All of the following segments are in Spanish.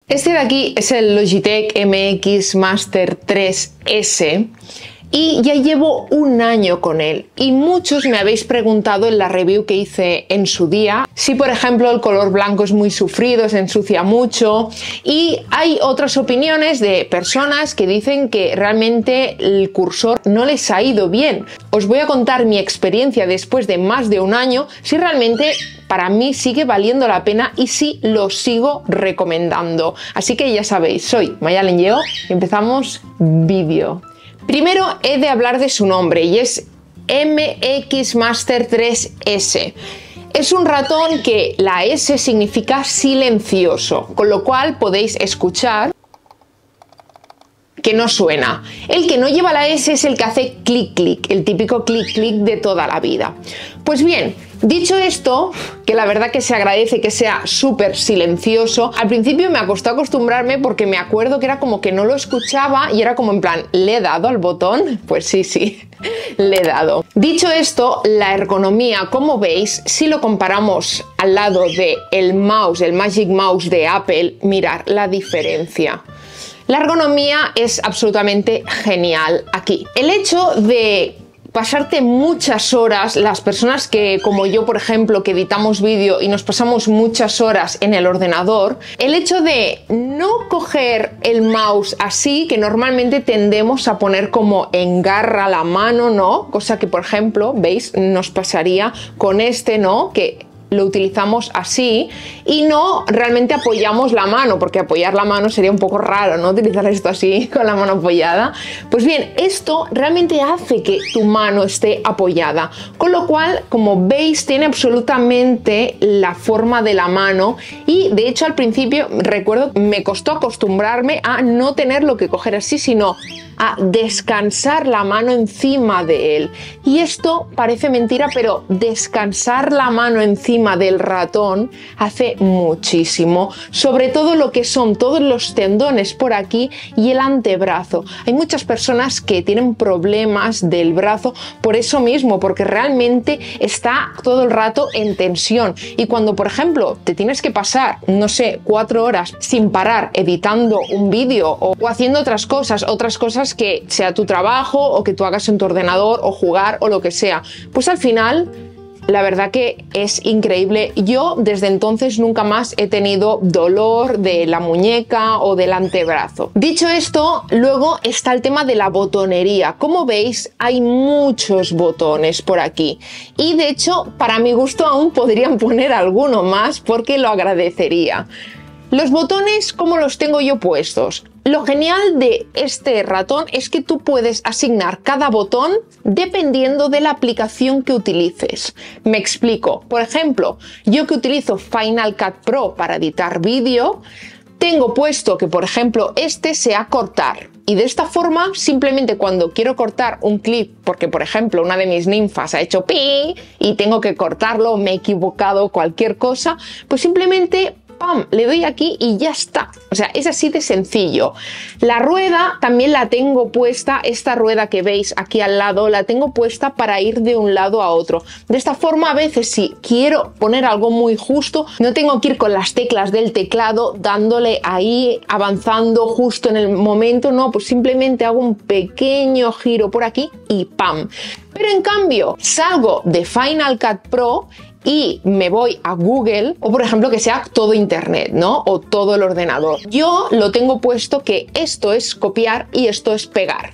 Este de aquí es el Logitech MX Master 3S y ya llevo un año con él y muchos me habéis preguntado en la review que hice en su día si por ejemplo el color blanco es muy sufrido, se ensucia mucho, y hay otras opiniones de personas que dicen que realmente el cursor no les ha ido bien. Os voy a contar mi experiencia después de más de un año, si realmente para mí sigue valiendo la pena y si lo sigo recomendando. Así que ya sabéis, soy Mayalen Lleó y empezamos vídeo. Primero he de hablar de su nombre y es MX Master 3S. Es un ratón que la S significa silencioso, con lo cual podéis escuchar que no suena. El que no lleva la S es el que hace clic clic, el típico clic clic de toda la vida. Pues bien, dicho esto, que la verdad que se agradece que sea súper silencioso, al principio me costó acostumbrarme porque me acuerdo que era como que no lo escuchaba y era como en plan, ¿le he dado al botón? Pues sí, le he dado. Dicho esto, la ergonomía, como veis, si lo comparamos al lado del mouse, el Magic Mouse de Apple, mirad la diferencia. La ergonomía es absolutamente genial aquí. El hecho de pasarte muchas horas, las personas que como yo por ejemplo que editamos vídeo y nos pasamos muchas horas en el ordenador, el hecho de no coger el mouse así, que normalmente tendemos a poner como engarra la mano, ¿no? Cosa que por ejemplo, veis, nos pasaría con este, ¿no? Que lo utilizamos así y no realmente apoyamos la mano, porque apoyar la mano sería un poco raro, ¿no? Utilizar esto así con la mano apoyada. Pues bien, esto realmente hace que tu mano esté apoyada, con lo cual, como veis, tiene absolutamente la forma de la mano y de hecho al principio recuerdo me costó acostumbrarme a no tenerlo que coger así, sino a descansar la mano encima de él. Y esto parece mentira, pero descansar la mano encima del ratón hace muchísimo, sobre todo lo que son todos los tendones por aquí y el antebrazo. Hay muchas personas que tienen problemas del brazo por eso mismo, porque realmente está todo el rato en tensión y cuando por ejemplo te tienes que pasar, no sé, 4 horas sin parar editando un vídeo o haciendo otras cosas que sea tu trabajo o que tú hagas en tu ordenador o jugar o lo que sea, pues al final la verdad que es increíble. Yo desde entonces nunca más he tenido dolor de la muñeca o del antebrazo. Dicho esto, luego está el tema de la botonería. Como veis, hay muchos botones por aquí y de hecho para mi gusto aún podrían poner alguno más porque lo agradecería. Los botones, ¿cómo los tengo yo puestos? Lo genial de este ratón es que tú puedes asignar cada botón dependiendo de la aplicación que utilices. Me explico. Por ejemplo, yo que utilizo Final Cut Pro para editar vídeo, tengo puesto que, por ejemplo, este sea cortar. Y de esta forma, simplemente cuando quiero cortar un clip, porque por ejemplo una de mis ninfas ha hecho pi y tengo que cortarlo, me he equivocado, cualquier cosa, pues simplemente ¡pam!, le doy aquí y ya está. O sea, es así de sencillo. La rueda también la tengo puesta, esta rueda que veis aquí al lado, la tengo puesta para ir de un lado a otro. De esta forma, a veces si quiero poner algo muy justo, no tengo que ir con las teclas del teclado dándole ahí, avanzando justo en el momento, no, pues simplemente hago un pequeño giro por aquí y ¡pam! Pero en cambio, salgo de Final Cut Pro y me voy a Google, o por ejemplo que sea todo internet, ¿no? O todo el ordenador. Yo lo tengo puesto que esto es copiar y esto es pegar.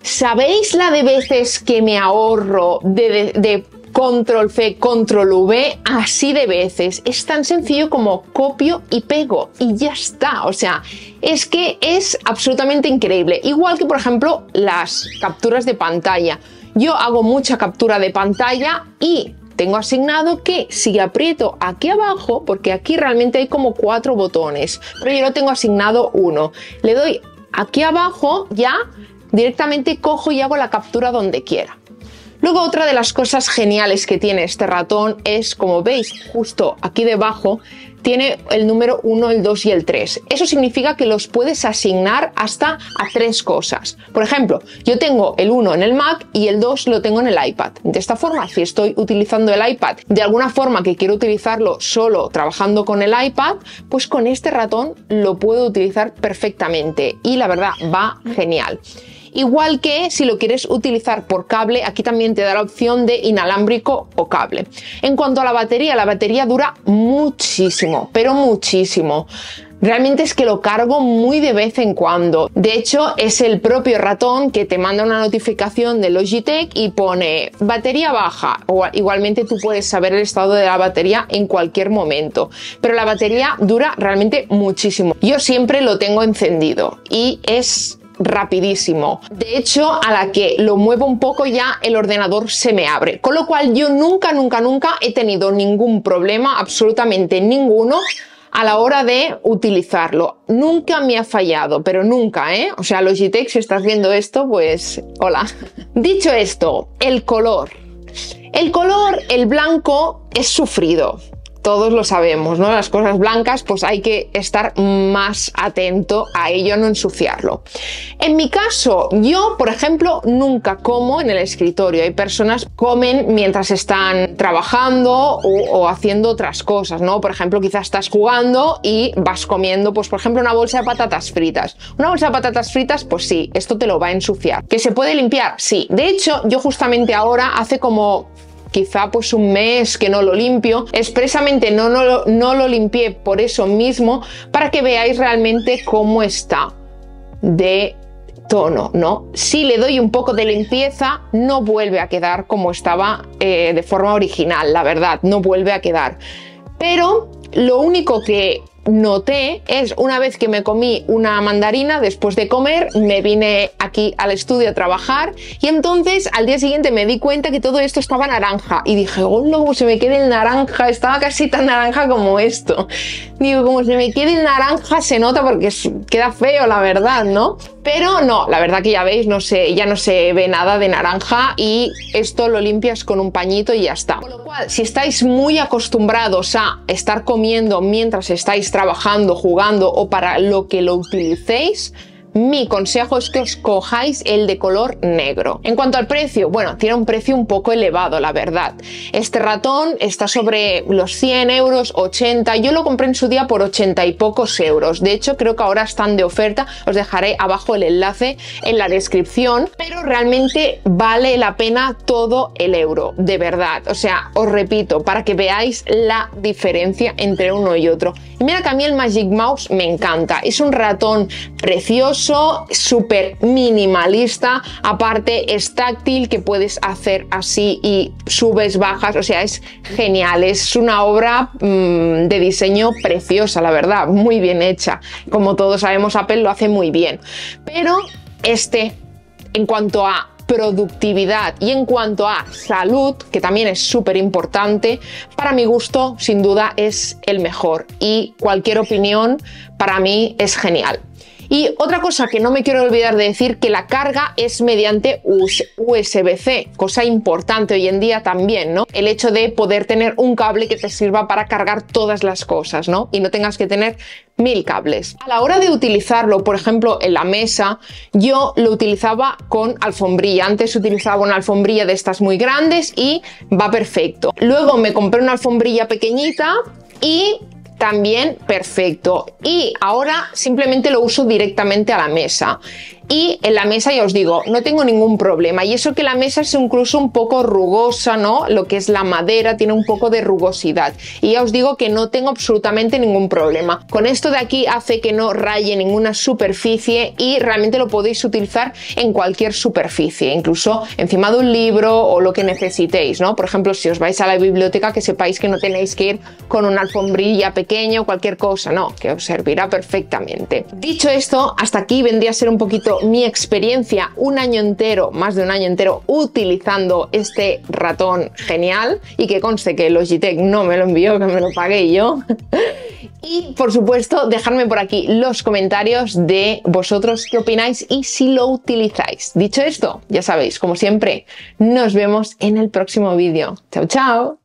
¿Sabéis la de veces que me ahorro de Control C, Control V? Así de veces. Es tan sencillo como copio y pego y ya está. O sea, es que es absolutamente increíble. Igual que por ejemplo las capturas de pantalla. Yo hago mucha captura de pantalla y tengo asignado que si aprieto aquí abajo, porque aquí realmente hay como 4 botones, pero yo no tengo asignado uno, le doy aquí abajo, ya directamente cojo y hago la captura donde quiera. Luego otra de las cosas geniales que tiene este ratón es, como veis, justo aquí debajo tiene el número 1, el 2 y el 3. Eso significa que los puedes asignar hasta a 3 cosas. Por ejemplo, yo tengo el 1 en el Mac y el 2 lo tengo en el iPad. De esta forma, si estoy utilizando el iPad de alguna forma que quiero utilizarlo solo trabajando con el iPad, pues con este ratón lo puedo utilizar perfectamente y la verdad va genial. Igual que si lo quieres utilizar por cable, aquí también te da la opción de inalámbrico o cable. En cuanto a la batería dura muchísimo, pero muchísimo. Realmente es que lo cargo muy de vez en cuando. De hecho, es el propio ratón que te manda una notificación de Logitech y pone batería baja. O igualmente tú puedes saber el estado de la batería en cualquier momento. Pero la batería dura realmente muchísimo. Yo siempre lo tengo encendido y es rapidísimo. De hecho, a la que lo muevo un poco ya el ordenador se me abre. Con lo cual yo nunca he tenido ningún problema, absolutamente ninguno, a la hora de utilizarlo. Nunca me ha fallado, pero nunca, ¿eh? O sea, Logitech, si estás viendo esto, pues hola. Dicho esto, el color. El blanco es sufrido. Todos lo sabemos, ¿no? Las cosas blancas, pues hay que estar más atento a ello, no ensuciarlo. En mi caso, yo, por ejemplo, nunca como en el escritorio. Hay personas que comen mientras están trabajando o haciendo otras cosas, ¿no? Por ejemplo, quizás estás jugando y vas comiendo, pues por ejemplo, una bolsa de patatas fritas. Una bolsa de patatas fritas, pues sí, esto te lo va a ensuciar. ¿Que se puede limpiar? Sí. De hecho, yo justamente ahora, hace como quizá pues un mes que no lo limpio, expresamente no lo limpié por eso mismo, para que veáis realmente cómo está de tono, ¿no? Si le doy un poco de limpieza, no vuelve a quedar como estaba de forma original, la verdad, no vuelve a quedar. Pero lo único que noté es una vez que me comí una mandarina después de comer, me vine aquí al estudio a trabajar y entonces al día siguiente me di cuenta que todo esto estaba naranja y dije, oh no, como se me quede el naranja, estaba casi tan naranja como esto. Digo, como se me quede el naranja se nota porque queda feo, la verdad, ¿no? Pero no, la verdad que ya veis, no sé, ya no se ve nada de naranja y esto lo limpias con un pañito y ya está. Con lo cual, si estáis muy acostumbrados a estar comiendo mientras estáis trabajando, jugando o para lo que lo utilicéis, mi consejo es que os cojáis el de color negro. En cuanto al precio, bueno, tiene un precio un poco elevado, la verdad. Este ratón está sobre los 100 euros, 80. Yo lo compré en su día por 80 y pocos euros. De hecho, creo que ahora están de oferta. Os dejaré abajo el enlace en la descripción. Pero realmente vale la pena todo el euro, de verdad. O sea, os repito, para que veáis la diferencia entre uno y otro. Y mira que a mí el Magic Mouse me encanta. Es un ratón precioso, súper minimalista, aparte es táctil, que puedes hacer así y subes, bajas, o sea, es genial, es una obra de diseño preciosa, la verdad, muy bien hecha. Como todos sabemos, Apple lo hace muy bien, pero en cuanto a productividad y en cuanto a salud, que también es súper importante, para mi gusto sin duda es el mejor y cualquier opinión para mí es genial. Y otra cosa que no me quiero olvidar de decir, que la carga es mediante USB-C, cosa importante hoy en día también, ¿no? El hecho de poder tener un cable que te sirva para cargar todas las cosas, ¿no? Y no tengas que tener 1000 cables. A la hora de utilizarlo, por ejemplo, en la mesa, yo lo utilizaba con alfombrilla. Antes utilizaba una alfombrilla de estas muy grandes y va perfecto. Luego me compré una alfombrilla pequeñita y también perfecto, y ahora simplemente lo uso directamente a la mesa. Y en la mesa, ya os digo, no tengo ningún problema. Y eso que la mesa es incluso un poco rugosa, ¿no? Lo que es la madera tiene un poco de rugosidad. Y ya os digo que no tengo absolutamente ningún problema. Con esto de aquí hace que no raye ninguna superficie y realmente lo podéis utilizar en cualquier superficie, incluso encima de un libro o lo que necesitéis, ¿no? Por ejemplo, si os vais a la biblioteca, que sepáis que no tenéis que ir con una alfombrilla pequeña o cualquier cosa, no, que os servirá perfectamente. Dicho esto, hasta aquí vendría a ser un poquito mi experiencia, un año entero, más de un año entero, utilizando este ratón genial, y que conste que Logitech no me lo envió, que me lo pagué yo. Y por supuesto, dejadme por aquí los comentarios de vosotros qué opináis y si lo utilizáis. Dicho esto, ya sabéis, como siempre, nos vemos en el próximo vídeo. Chao, chao.